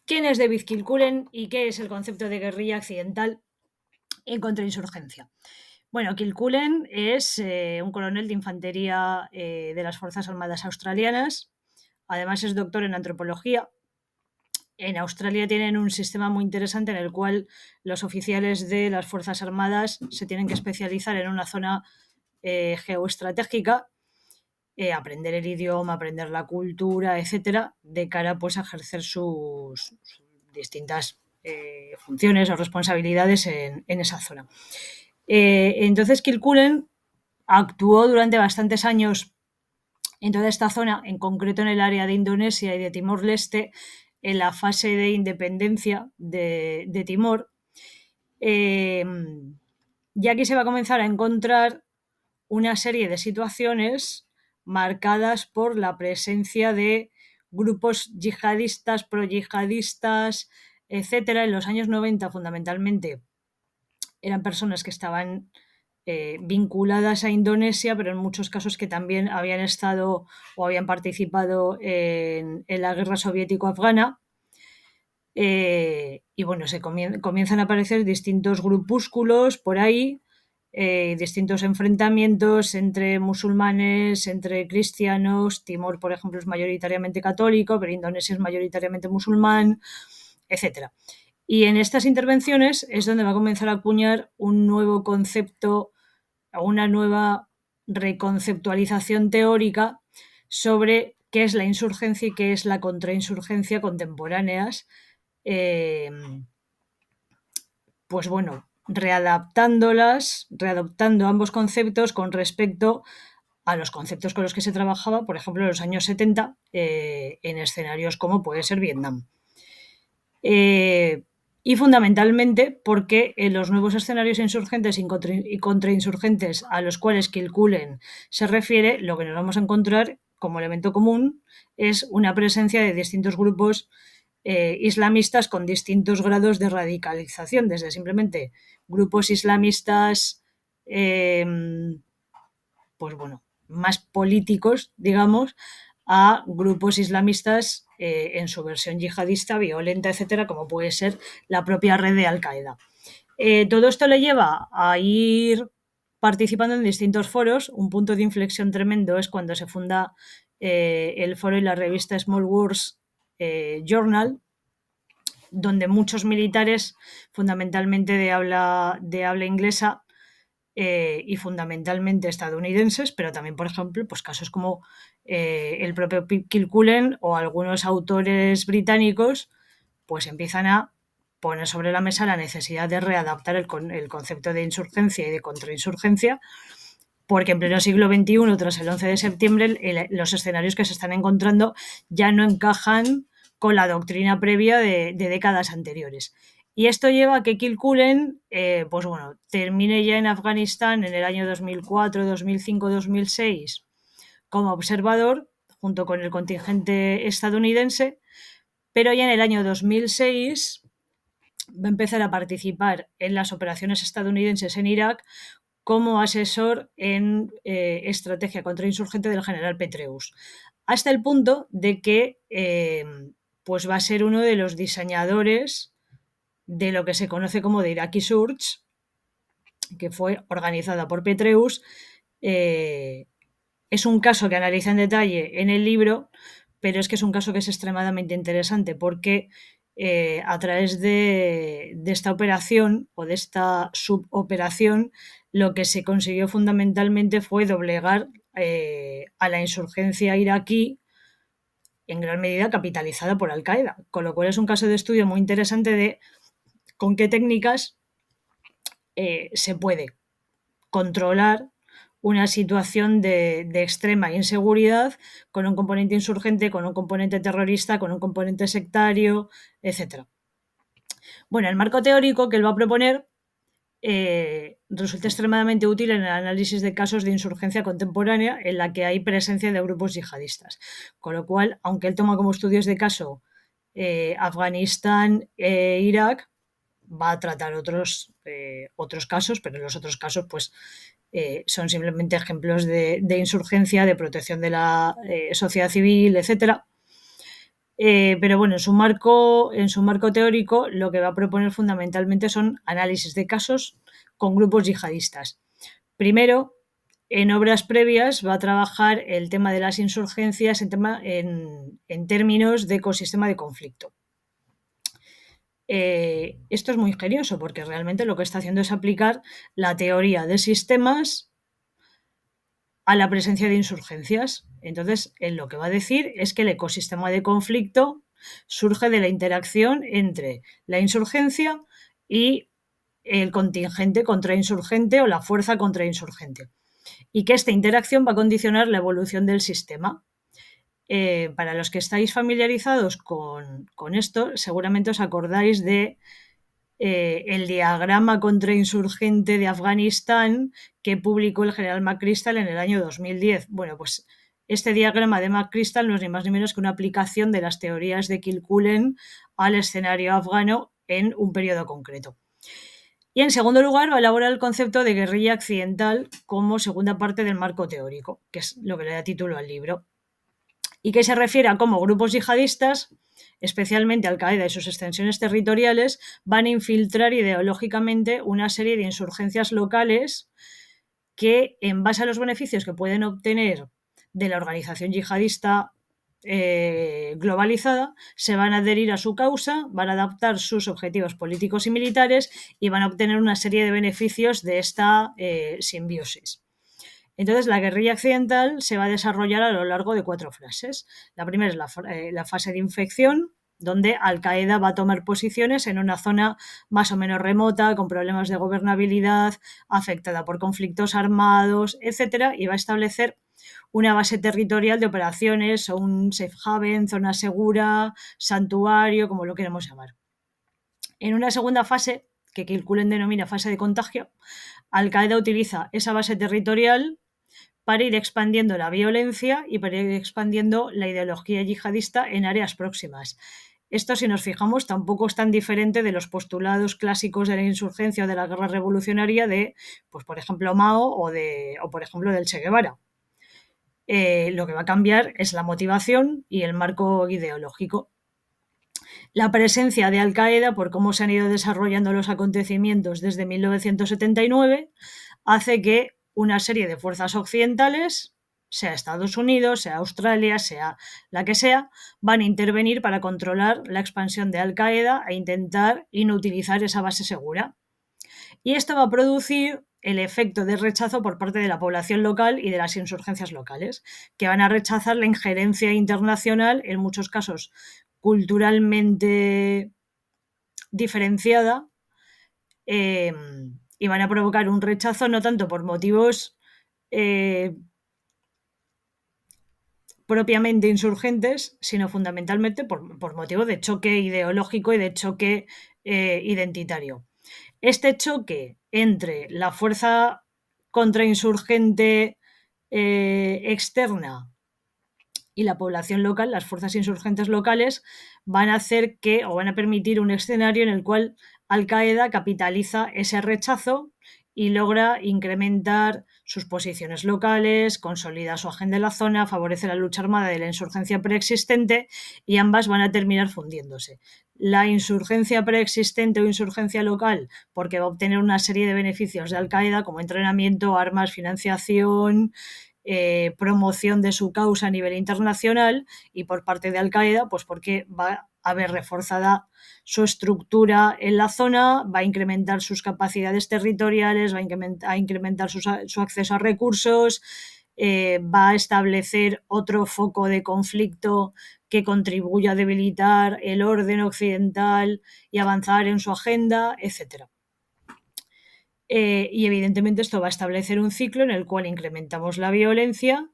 ¿Quién es David Kilcullen y qué es el concepto de guerrilla accidental en contrainsurgencia? Bueno, Kilcullen es un coronel de infantería de las Fuerzas Armadas Australianas. Además es doctor en antropología. En Australia tienen un sistema muy interesante en el cual los oficiales de las Fuerzas Armadas se tienen que especializar en una zona geoestratégica, aprender el idioma, aprender la cultura, etcétera, de cara pues, a ejercer sus distintas funciones o responsabilidades en esa zona. Entonces, Kilcullen actuó durante bastantes años en toda esta zona, en concreto en el área de Indonesia y de Timor-Leste, en la fase de independencia de Timor. Y aquí se va a comenzar a encontrar una serie de situaciones marcadas por la presencia de grupos yihadistas, pro-yihadistas, etcétera. En los años 90, fundamentalmente, eran personas que estaban vinculadas a Indonesia, pero en muchos casos que también habían estado o habían participado en la guerra soviético-afgana. Y bueno, comienzan a aparecer distintos grupúsculos por ahí, distintos enfrentamientos entre musulmanes, entre cristianos. Timor, por ejemplo, es mayoritariamente católico, pero Indonesia es mayoritariamente musulmán, etcétera. Y en estas intervenciones es donde va a comenzar a acuñar un nuevo concepto, una nueva reconceptualización teórica sobre qué es la insurgencia y qué es la contrainsurgencia contemporáneas. Pues bueno, readaptando ambos conceptos con respecto a los conceptos con los que se trabajaba, por ejemplo, en los años 70, en escenarios como puede ser Vietnam. Y fundamentalmente porque en los nuevos escenarios insurgentes y contrainsurgentes a los cuales Kilcullen se refiere, lo que nos vamos a encontrar como elemento común es una presencia de distintos grupos islamistas con distintos grados de radicalización, desde simplemente grupos islamistas pues bueno, más políticos, digamos, a grupos islamistas en su versión yihadista, violenta, etcétera, como puede ser la propia red de Al-Qaeda. Todo esto le lleva a ir participando en distintos foros. Un punto de inflexión tremendo es cuando se funda el foro y la revista Small Wars Journal, donde muchos militares, fundamentalmente de habla inglesa, y fundamentalmente estadounidenses, pero también, por ejemplo, pues casos como el propio Kilcullen o algunos autores británicos, pues empiezan a poner sobre la mesa la necesidad de readaptar el concepto de insurgencia y de contrainsurgencia, porque en pleno siglo XXI, tras el 11 de septiembre, los escenarios que se están encontrando ya no encajan con la doctrina previa de décadas anteriores. Y esto lleva a que Kilcullen pues bueno, termine ya en Afganistán en el año 2004, 2005, 2006 como observador, junto con el contingente estadounidense, pero ya en el año 2006 va a empezar a participar en las operaciones estadounidenses en Irak como asesor en estrategia contrainsurgente del general Petraeus, hasta el punto de que pues va a ser uno de los diseñadores de lo que se conoce como The Iraqi Surge, que fue organizada por Petraeus. Es un caso que analiza en detalle en el libro, pero es que es un caso que es extremadamente interesante porque a través de esta operación o de esta suboperación, lo que se consiguió fundamentalmente fue doblegar a la insurgencia iraquí, en gran medida capitalizada por Al-Qaeda, con lo cual es un caso de estudio muy interesante de con qué técnicas se puede controlar una situación de extrema inseguridad con un componente insurgente, con un componente terrorista, con un componente sectario, etc. Bueno, el marco teórico que él va a proponer resulta extremadamente útil en el análisis de casos de insurgencia contemporánea en la que hay presencia de grupos yihadistas. Con lo cual, aunque él toma como estudios de caso Afganistán e Irak, va a tratar otros casos, pero en los otros casos pues son simplemente ejemplos de insurgencia, de protección de la sociedad civil, etcétera. Pero bueno, en su marco teórico lo que va a proponer fundamentalmente son análisis de casos con grupos yihadistas. Primero, en obras previas va a trabajar el tema de las insurgencias en términos de ecosistema de conflicto. Esto es muy ingenioso porque realmente lo que está haciendo es aplicar la teoría de sistemas a la presencia de insurgencias. Entonces, él lo que va a decir es que el ecosistema de conflicto surge de la interacción entre la insurgencia y el contingente contrainsurgente o la fuerza contrainsurgente. Y que esta interacción va a condicionar la evolución del sistema. Para los que estáis familiarizados con esto, seguramente os acordáis de el diagrama contrainsurgente de Afganistán que publicó el general McChrystal en el año 2010. Bueno, pues este diagrama de McChrystal no es ni más ni menos que una aplicación de las teorías de Kilcullen al escenario afgano en un periodo concreto. Y en segundo lugar, va a elaborar el concepto de guerrilla accidental como segunda parte del marco teórico, que es lo que le da título al libro, y que se refiere a cómo grupos yihadistas, especialmente Al-Qaeda y sus extensiones territoriales, van a infiltrar ideológicamente una serie de insurgencias locales que, en base a los beneficios que pueden obtener de la organización yihadista globalizada, se van a adherir a su causa, van a adaptar sus objetivos políticos y militares y van a obtener una serie de beneficios de esta simbiosis. Entonces, la guerrilla accidental se va a desarrollar a lo largo de 4 fases. La primera es la fase de infección, donde Al-Qaeda va a tomar posiciones en una zona más o menos remota, con problemas de gobernabilidad, afectada por conflictos armados, etcétera, y va a establecer una base territorial de operaciones o un safe haven, zona segura, santuario, como lo queremos llamar. En una segunda fase, que Kilcullen denomina fase de contagio, Al-Qaeda utiliza esa base territorial para ir expandiendo la violencia y para ir expandiendo la ideología yihadista en áreas próximas. Esto, si nos fijamos, tampoco es tan diferente de los postulados clásicos de la insurgencia o de la guerra revolucionaria de, pues, por ejemplo, Mao o por ejemplo, del Che Guevara. Lo que va a cambiar es la motivación y el marco ideológico. La presencia de Al-Qaeda, por cómo se han ido desarrollando los acontecimientos desde 1979, hace que una serie de fuerzas occidentales, sea Estados Unidos, sea Australia, sea la que sea, van a intervenir para controlar la expansión de Al-Qaeda e intentar inutilizar esa base segura. Y esto va a producir el efecto de rechazo por parte de la población local y de las insurgencias locales, que van a rechazar la injerencia internacional, en muchos casos culturalmente diferenciada, y van a provocar un rechazo no tanto por motivos propiamente insurgentes, sino fundamentalmente por motivo de choque ideológico y de choque identitario. Este choque entre la fuerza contrainsurgente externa y la población local, las fuerzas insurgentes locales, van a hacer que, o van a permitir un escenario en el cual Al-Qaeda capitaliza ese rechazo y logra incrementar sus posiciones locales, consolida su agenda en la zona, favorece la lucha armada de la insurgencia preexistente y ambas van a terminar fundiéndose. La insurgencia preexistente o insurgencia local, porque va a obtener una serie de beneficios de Al-Qaeda como entrenamiento, armas, financiación, promoción de su causa a nivel internacional, y por parte de Al-Qaeda, pues porque va a ver reforzada su estructura en la zona, va a incrementar sus capacidades territoriales, va a incrementar su acceso a recursos, va a establecer otro foco de conflicto que contribuya a debilitar el orden occidental y avanzar en su agenda, etcétera. Y evidentemente esto va a establecer un ciclo en el cual incrementamos la violencia,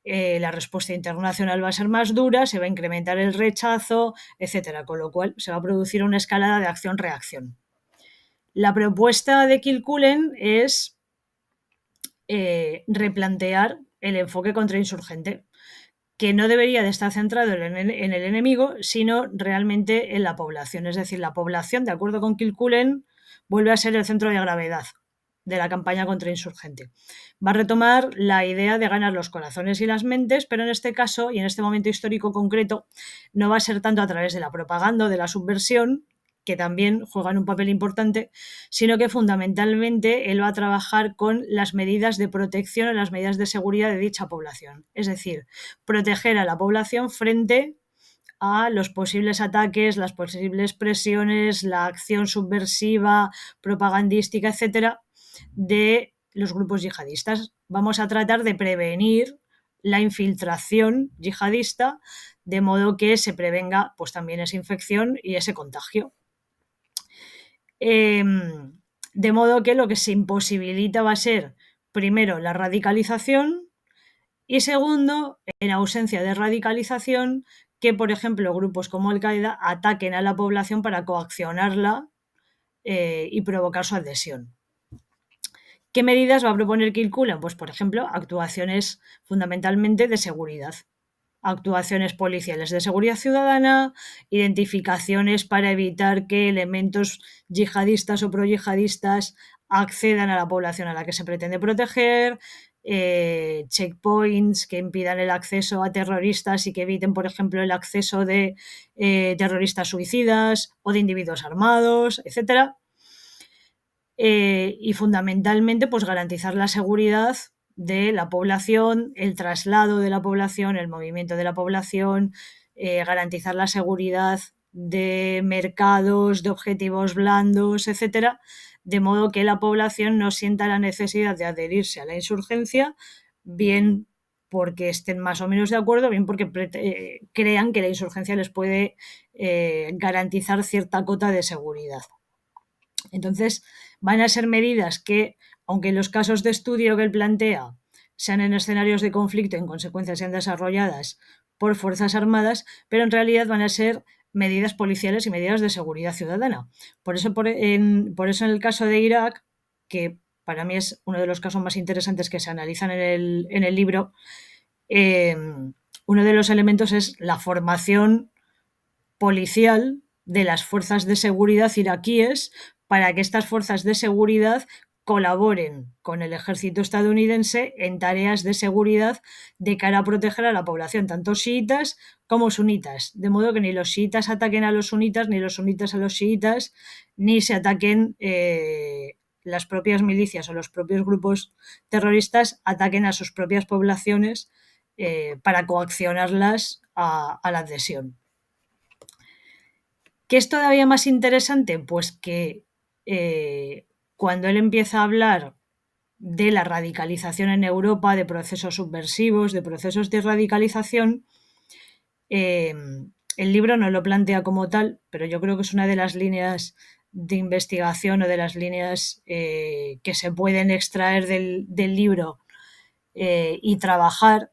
la respuesta internacional va a ser más dura, se va a incrementar el rechazo, etcétera, con lo cual se va a producir una escalada de acción-reacción. La propuesta de Kilcullen es replantear el enfoque contrainsurgente, que no debería de estar centrado en el enemigo, sino realmente en la población. Es decir, la población, de acuerdo con Kilcullen, vuelve a ser el centro de gravedad. de la campaña contrainsurgente. Va a retomar la idea de ganar los corazones y las mentes, pero en este caso y en este momento histórico concreto no va a ser tanto a través de la propaganda o de la subversión, que también juegan un papel importante, sino que fundamentalmente él va a trabajar con las medidas de protección o las medidas de seguridad de dicha población. Es decir, proteger a la población frente a los posibles ataques, las posibles presiones, la acción subversiva, propagandística, etcétera, de los grupos yihadistas. Vamos a tratar de prevenir la infiltración yihadista, de modo que se prevenga pues también esa infección y ese contagio. De modo que lo que se imposibilita va a ser, primero, la radicalización y segundo, en ausencia de radicalización, que, por ejemplo, grupos como Al-Qaeda ataquen a la población para coaccionarla y provocar su adhesión. ¿Qué medidas va a proponer Kilcullen? Pues, por ejemplo, actuaciones fundamentalmente de seguridad. Actuaciones policiales de seguridad ciudadana, identificaciones para evitar que elementos yihadistas o proyihadistas accedan a la población a la que se pretende proteger, checkpoints que impidan el acceso a terroristas y que eviten, por ejemplo, el acceso de terroristas suicidas o de individuos armados, etcétera. Y fundamentalmente pues garantizar la seguridad de la población, el traslado de la población, el movimiento de la población, garantizar la seguridad de mercados, de objetivos blandos, etcétera, de modo que la población no sienta la necesidad de adherirse a la insurgencia, bien porque estén más o menos de acuerdo, bien porque crean que la insurgencia les puede garantizar cierta cota de seguridad. Entonces, van a ser medidas que, aunque en los casos de estudio que él plantea sean en escenarios de conflicto y en consecuencia sean desarrolladas por Fuerzas Armadas, pero en realidad van a ser medidas policiales y medidas de seguridad ciudadana. Por eso en el caso de Irak, que para mí es uno de los casos más interesantes que se analizan en el libro, uno de los elementos es la formación policial de las fuerzas de seguridad iraquíes para que estas fuerzas de seguridad colaboren con el ejército estadounidense en tareas de seguridad de cara a proteger a la población, tanto chiitas como sunitas, de modo que ni los chiitas ataquen a los sunitas, ni los sunitas a los chiitas, ni se ataquen las propias milicias o los propios grupos terroristas ataquen a sus propias poblaciones para coaccionarlas a la adhesión. ¿Qué es todavía más interesante? Pues que cuando él empieza a hablar de la radicalización en Europa, de procesos subversivos, de procesos de radicalización, el libro no lo plantea como tal, pero yo creo que es una de las líneas de investigación o de las líneas que se pueden extraer del libro y trabajar,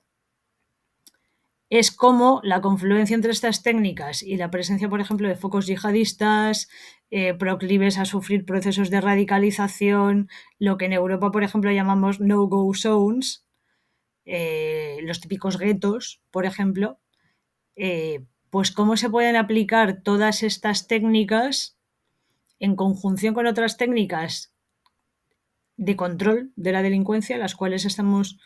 es como la confluencia entre estas técnicas y la presencia, por ejemplo, de focos yihadistas, proclives a sufrir procesos de radicalización, lo que en Europa, por ejemplo, llamamos no-go zones, los típicos guetos, por ejemplo, pues cómo se pueden aplicar todas estas técnicas en conjunción con otras técnicas de control de la delincuencia, las cuales estamos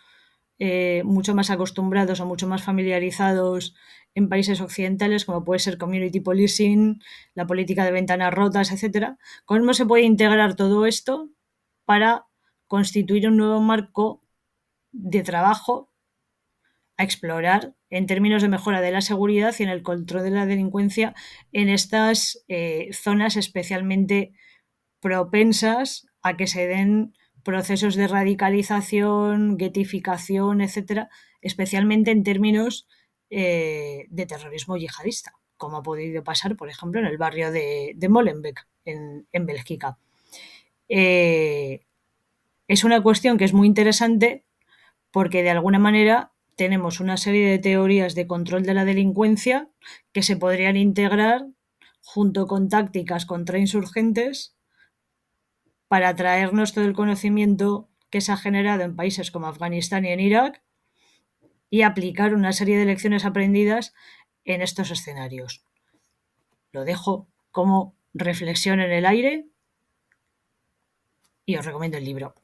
mucho más acostumbrados o mucho más familiarizados en países occidentales, como puede ser community policing, la política de ventanas rotas, etcétera. ¿Cómo se puede integrar todo esto para constituir un nuevo marco de trabajo a explorar en términos de mejora de la seguridad y en el control de la delincuencia en estas zonas especialmente propensas a que se den procesos de radicalización, guetificación, etcétera, especialmente en términos de terrorismo yihadista, como ha podido pasar, por ejemplo, en el barrio de Molenbeek, en Bélgica. Es una cuestión que es muy interesante porque, de alguna manera, tenemos una serie de teorías de control de la delincuencia que se podrían integrar junto con tácticas contrainsurgentes para traernos todo el conocimiento que se ha generado en países como Afganistán y en Irak y aplicar una serie de lecciones aprendidas en estos escenarios. Lo dejo como reflexión en el aire y os recomiendo el libro.